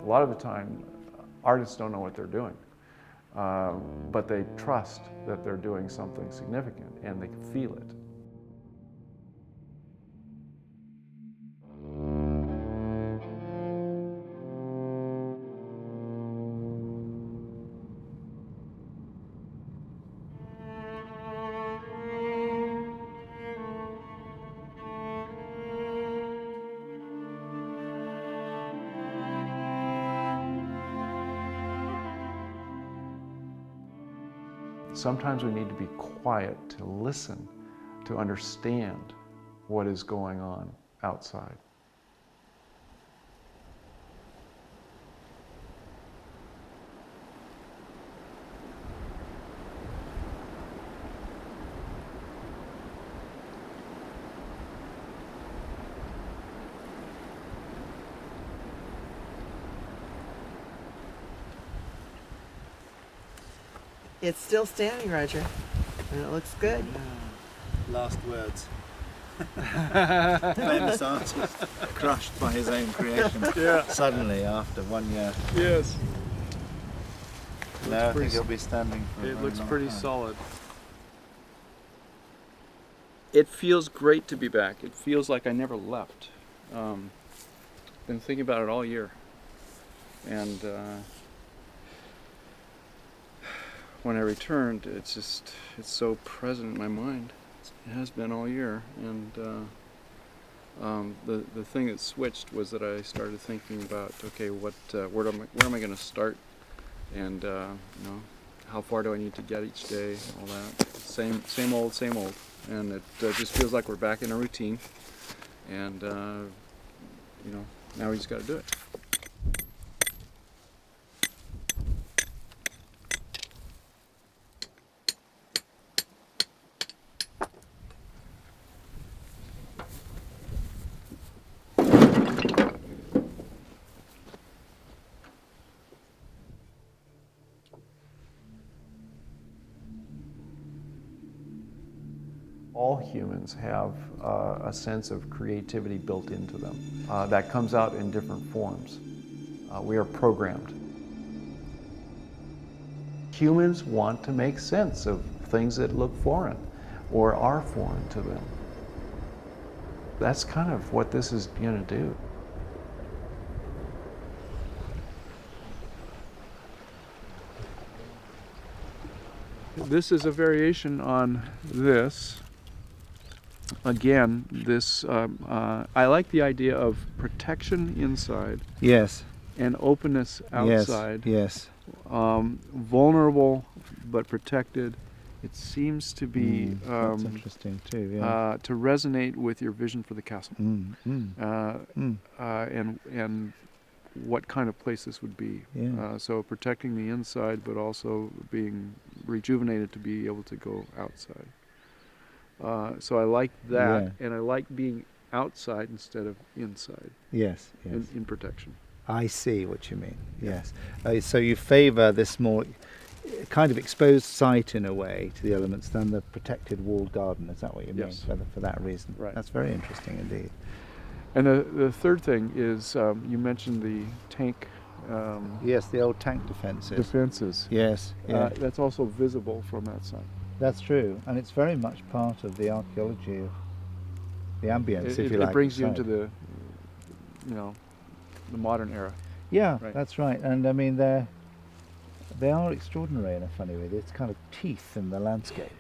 lot of the time, artists don't know what they're doing, but they trust that they're doing something significant and they can feel it. Sometimes we need to be quiet to listen, to understand what is going on outside. It's still standing, Roger, and it looks good. Yeah. Last words. Famous artist, crushed by his own creation. Yeah. Suddenly, after 1 year. Yes. No, I think he'll be standing for a It very looks long pretty time. solid. It feels great to be back. It feels like I never left. Been thinking about it all year, and when I returned, it's so present in my mind. It has been all year, and the thing that switched was that I started thinking about, okay, where am I going to start, and you know, how far do I need to get each day, all that. Same old, and it just feels like we're back in a routine, and you know, now we just got to do it. All humans have a sense of creativity built into them that comes out in different forms. We are programmed. Humans want to make sense of things that look foreign or are foreign to them. That's kind of what this is going to do. This is a variation on this. Again, this I like the idea of protection inside. Yes. And openness outside. Yes. Vulnerable but protected. It seems to be that's interesting too. Yeah. to resonate with your vision for the castle, and what kind of place this would be. Yeah. So protecting the inside, but also being rejuvenated to be able to go outside. So I like that, and I like being outside instead of inside. Yes. Yes. In protection. I see what you mean. Yes. So you favour this more kind of exposed site in a way to the elements than the protected walled garden. Is that what you mean? Yes. For that reason. Right. That's very interesting indeed. And the third thing is you mentioned the tank. Yes, the old tank defences. Defences. Yes. Yeah. That's also visible from that side. That's true, and it's very much part of the archaeology of the ambience, if you like. It brings you into the, you know, the modern era. Yeah, right. That's right. And I mean, they are extraordinary in a funny way. It's kind of teeth in the landscape,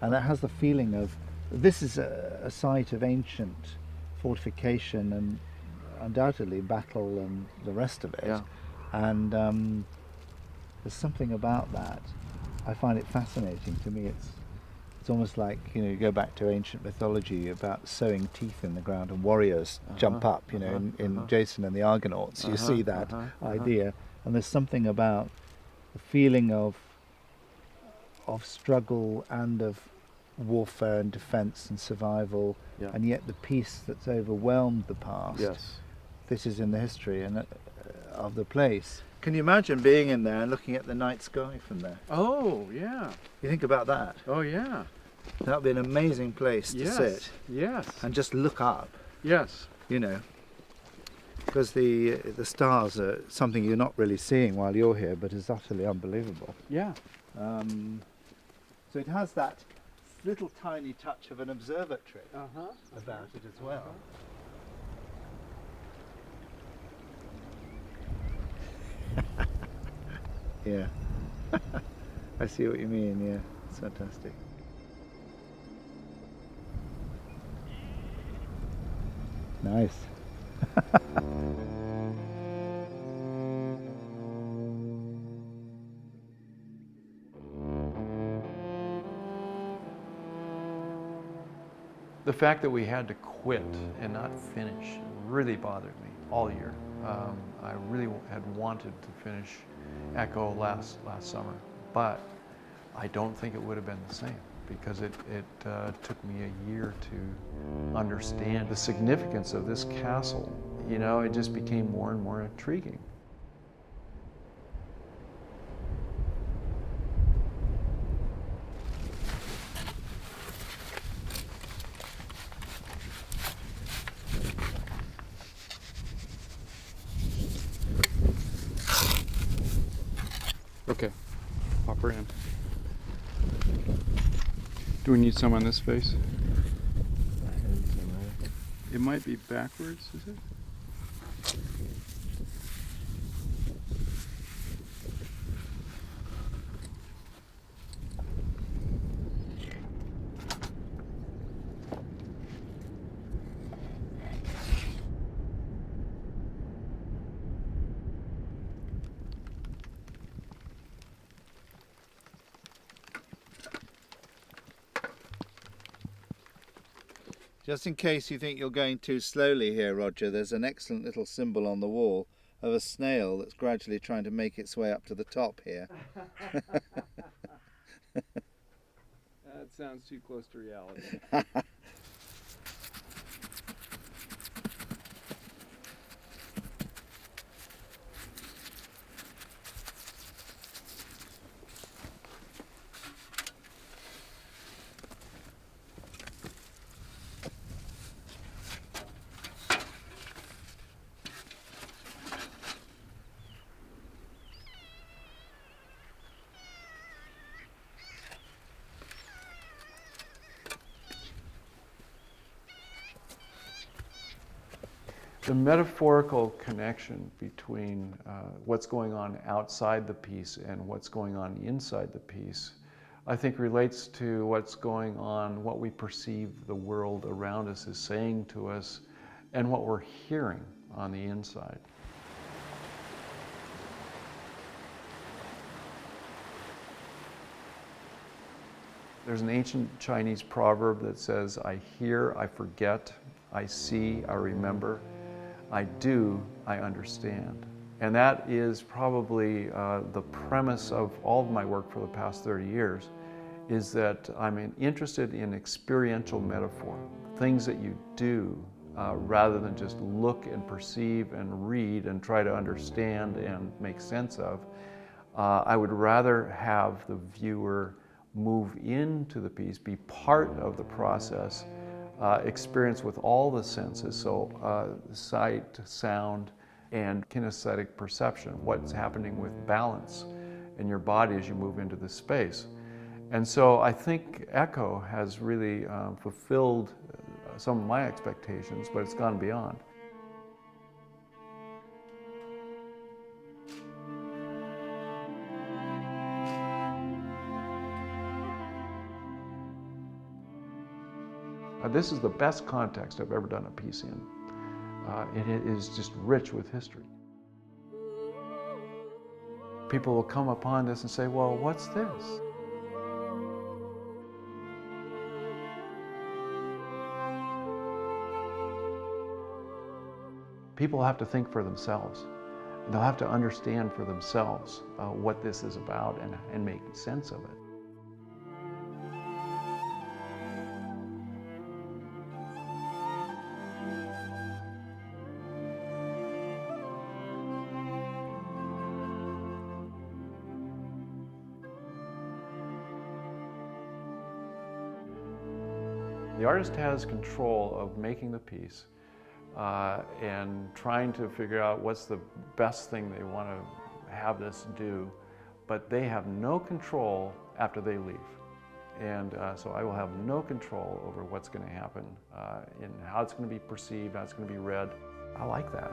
and it has the feeling of this is a site of ancient fortification and undoubtedly battle and the rest of it. Yeah. And there's something about that. I find it fascinating. To me, it's almost like, you know, you go back to ancient mythology about sowing teeth in the ground and warriors jump up, you know, in Jason and the Argonauts. You see that idea, and there's something about the feeling of struggle and of warfare and defense and survival, and yet the peace that's overwhelmed the past. Yes. This is in the history and of the place. Can you imagine being in there and looking at the night sky from there? Oh, yeah. You think about that. Oh, yeah. That would be an amazing place to sit. Yes. And just look up. Yes. You know. because the stars are something you're not really seeing while you're here, but is utterly unbelievable. Yeah. So it has that little tiny touch of an observatory about it as well. Yeah. I see what you mean, yeah. It's fantastic. Nice. The fact that we had to quit and not finish really bothered me all year. I really had wanted to finish EKKO last summer, but I don't think it would have been the same because it took me a year to understand the significance of this castle. You know, it just became more and more intriguing. Okay, pop her in. Do we need some on this face? It might be backwards, is it? Just in case you think you're going too slowly here, Roger, there's an excellent little symbol on the wall of a snail that's gradually trying to make its way up to the top here. That sounds too close to reality. The metaphorical connection between what's going on outside the piece and what's going on inside the piece, I think relates to what's going on, what we perceive the world around us is saying to us, and what we're hearing on the inside. There's an ancient Chinese proverb that says, I hear, I forget, I see, I remember. I do, I understand. And that is probably the premise of all of my work for the past 30 years, is that I'm interested in experiential metaphor, things that you do rather than just look and perceive and read and try to understand and make sense of. I would rather have the viewer move into the piece, be part of the process, experience with all the senses, so sight, sound, and kinesthetic perception, what's happening with balance in your body as you move into this space. And so I think EKKO has really fulfilled some of my expectations, but it's gone beyond. This is the best context I've ever done a piece in. It is just rich with history. People will come upon this and say, well, what's this? People have to think for themselves. They'll have to understand for themselves what this is about and make sense of it. The artist has control of making the piece, and trying to figure out what's the best thing they want to have this do, but they have no control after they leave. And so I will have no control over what's going to happen and how it's going to be perceived, how it's going to be read. I like that.